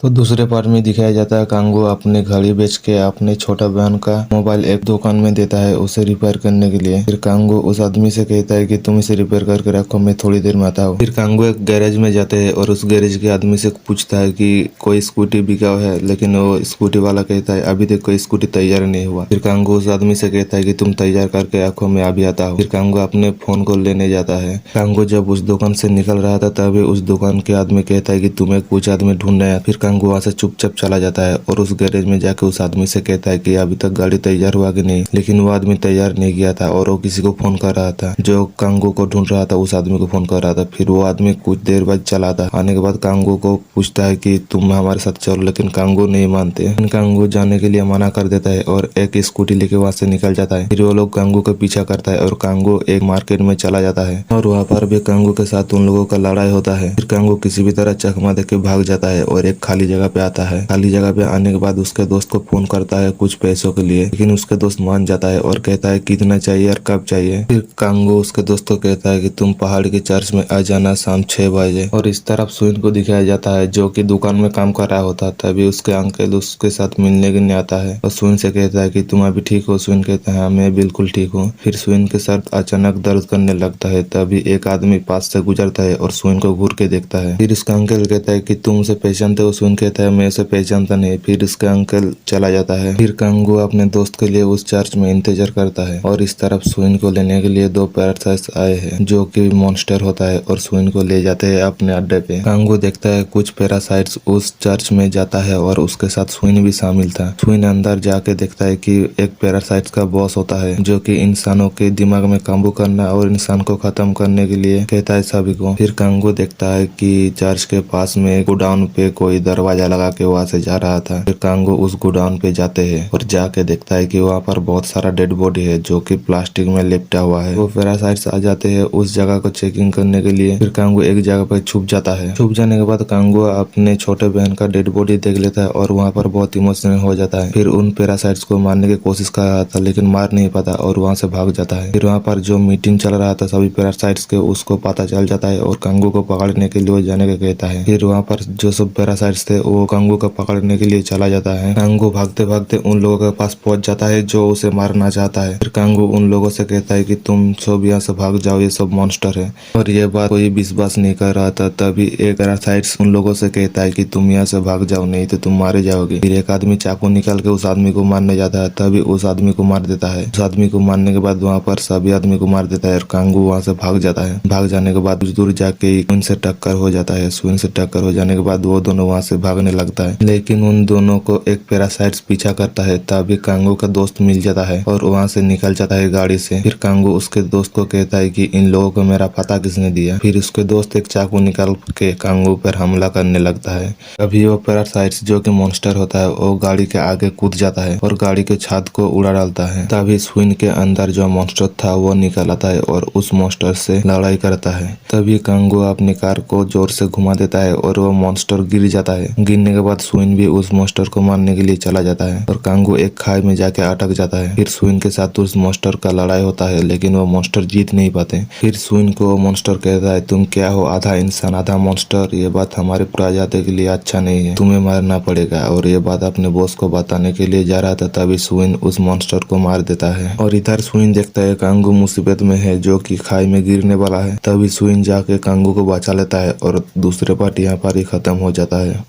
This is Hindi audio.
तो दूसरे पार्ट में दिखाया जाता है कांगो अपने घड़ी बेच के अपने छोटा बहन का मोबाइल एक दुकान में देता है उसे रिपेयर करने के लिए। फिर कांगो उस आदमी से कहता है कि तुम इसे रिपेयर करके रखो, मैं थोड़ी देर में आता हूँ। फिर कांगो एक गैरेज में जाते हैं और उस गैरेज के आदमी से पूछता है कि कोई स्कूटी बिका है, लेकिन वो स्कूटी वाला कहता है अभी तक कोई स्कूटी तैयार नहीं हुआ। फिर कांगो उस आदमी से कहता है कि तुम तैयार करके रखो, मैं अभी आता हूँ। फिर कांगो अपने फोन को लेने जाता है। कांगो जब उस दुकान से निकल रहा था तभी उस दुकान के आदमी कहता है कि तुम्हें कुछ आदमी ढूंढ रहे हैं। फिर कांगो वहाँ से चुपचाप चला जाता है और उस गैरेज में जाके उस आदमी से कहता है कि अभी तक गाड़ी तैयार हुआ कि नहीं, लेकिन वो आदमी तैयार नहीं किया था और वो किसी को फोन कर रहा था। जो कांगो को ढूंढ रहा था उस आदमी को फोन कर रहा था। फिर वो आदमी कुछ देर बाद चला था। आने के बाद कांगो को पूछता है कि तुम हमारे साथ चलो, लेकिन कांगो नहीं मानते। कांगो जाने के लिए मना कर देता है और एक स्कूटी लेके वहाँ से निकल जाता है। फिर वो लोग कांगो का पीछा करता है और कांगो एक मार्केट में चला जाता है और वहाँ पर भी कांगो के साथ उन लोगों का लड़ाई होता है। फिर कांगो किसी भी तरह चकमा देके भाग जाता है और एक खाली जगह पे आता है। खाली जगह पे आने के बाद उसके दोस्त को फोन करता है कुछ पैसों के लिए, लेकिन उसके दोस्त मान जाता है और कहता है कितना चाहिए और कब चाहिए। फिर कांगो उसके दोस्त को कहता है कि तुम पहाड़ के चर्च में आ जाना शाम 6 बजे। और इस तरफ सुइन को दिखाया जाता है जो कि दुकान में काम कर रहा होता है। तभी उसके अंकल उसके साथ मिलने के लिए आता है और सुइन से कहता है कि तुम अभी ठीक हो। सुइन कहता है मैं बिल्कुल ठीक हूँ। फिर सुइन के सर अचानक दर्द करने लगता है। तभी एक आदमी पास से गुजरता है और सुइन को घूर के देखता है। फिर उसका अंकल कहता है कि तुम उसे पहचानते हो। सुइन कहता है मैं उसे पहचानता नहीं। फिर उसका अंकल चला जाता है। फिर कांगो अपने दोस्त के लिए उस चर्च में इंतजार करता है और इस तरफ सुइन को लेने के लिए दो पैरासाइट्स आए हैं जो कि मॉन्स्टर होता है और सुइन को ले जाते हैं अपने अड्डे पे। कांगो देखता है कुछ पैरासाइट्स उस चर्च में जाता है और उसके साथ सुइन भी शामिल था। सुइन अंदर जाके देखता है कि एक पैरासाइट्स का बॉस होता है जो कि इंसानों के दिमाग में काबू करना और इंसान को खत्म करने के लिए कहता है सभी को। फिर कांगो देखता है कि चर्च के पास में गोडाउन पे कोई दरवाजा लगा के वहाँ से जा रहा था। फिर कांगो उस गोडाउन पे जाते हैं और जाके देखता है कि वहाँ पर बहुत सारा डेड बॉडी है जो कि प्लास्टिक में लिपटा हुआ है। वो पैरासाइट्स आ जाते हैं उस जगह को चेकिंग करने के लिए। फिर कांगो एक जगह पर छुप जाता है। छुप जाने के बाद कांगो अपने छोटे बहन का डेड बॉडी देख लेता है और वहाँ पर बहुत इमोशनल हो जाता है। फिर उन पैरासाइट्स को मारने की कोशिश कर रहा था लेकिन मार नहीं पाता और वहाँ से भाग जाता है। फिर वहाँ पर जो मीटिंग चल रहा था सभी पैरासाइट्स के उसको पता चल जाता है और कांगो को पकड़ने के लिए वो जाने का कहता है। फिर वहाँ पर जो सब पैरासाइट्स थे वो कांगो को पकड़ने के लिए चला जाता है। कांगो भागते भागते उन लोगों के पास पहुंच जाता है जो उसे मारना चाहता है। फिर कांगो उन लोगों से कहता है कि तुम सब यहाँ से भाग जाओ, ये सब मॉन्स्टर है। और ये बात कोई विश्वास नहीं कर रहा था। तभी एक पैरासाइट्स उन लोगों से कहता है कि तुम यहाँ से भाग जाओ नहीं तो तुम मारे जाओगे। फिर एक आदमी चाकू निकाल के उस आदमी को मारने जाता है। तभी उस आदमी को मार देता है। उस आदमी को मारने के बाद वहाँ पर सभी आदमी को मार देता है और कांगो वहाँ से भाग जाता है। भाग जाने के बाद कुछ दूर जाके सुइन से टक्कर हो जाता है। सुइन से टक्कर हो जाने के बाद वो दोनों वहाँ से भागने लगता है, लेकिन उन दोनों को एक पैरासाइट्स पीछा करता है। तभी कांगो का दोस्त मिल जाता है और वहाँ से निकल जाता है गाड़ी से। फिर कांगो उसके दोस्त को कहता है कि इन लोगों को मेरा पता किसने दिया। फिर उसके दोस्त एक चाकू निकाल के कांगो पर हमला करने लगता है। अभी वो पैरासाइट्स जो कि मॉन्स्टर होता है वो गाड़ी के आगे कूद जाता है और गाड़ी के छत को उड़ा डालता है। तभी सुइन के अंदर जो मॉन्स्टर था वो निकल आता है और उस मॉन्स्टर से लड़ाई करता है। तभी कांगो अपनी कार को जोर से घुमा देता है और वो मॉन्स्टर गिर जाता है। गिरने के बाद सुइन भी उस मॉन्स्टर को मारने के लिए चला जाता है और कांगो एक खाई में जाके अटक जाता है। फिर सुइन के साथ उस मॉन्स्टर का लड़ाई होता है लेकिन वो मॉन्स्टर जीत नहीं पाते। फिर सुइन को मॉन्स्टर कहता है तुम क्या हो, आधा इंसान आधा मॉन्स्टर, ये बात हमारे प्रजाति के लिए अच्छा नहीं है, तुम्हें मारना पड़ेगा। और ये बात अपने बॉस को बताने के लिए जा रहा था। तभी सुइन उस मॉन्स्टर को मार देता है और इधर सुइन देखता है कांगो मुसीबत में है जो कि खाई में गिरने वाला है। तभी सुइन जाके कांगो को बचा लेता है और दूसरे पार्ट यहाँ पर ही खत्म हो जाता है।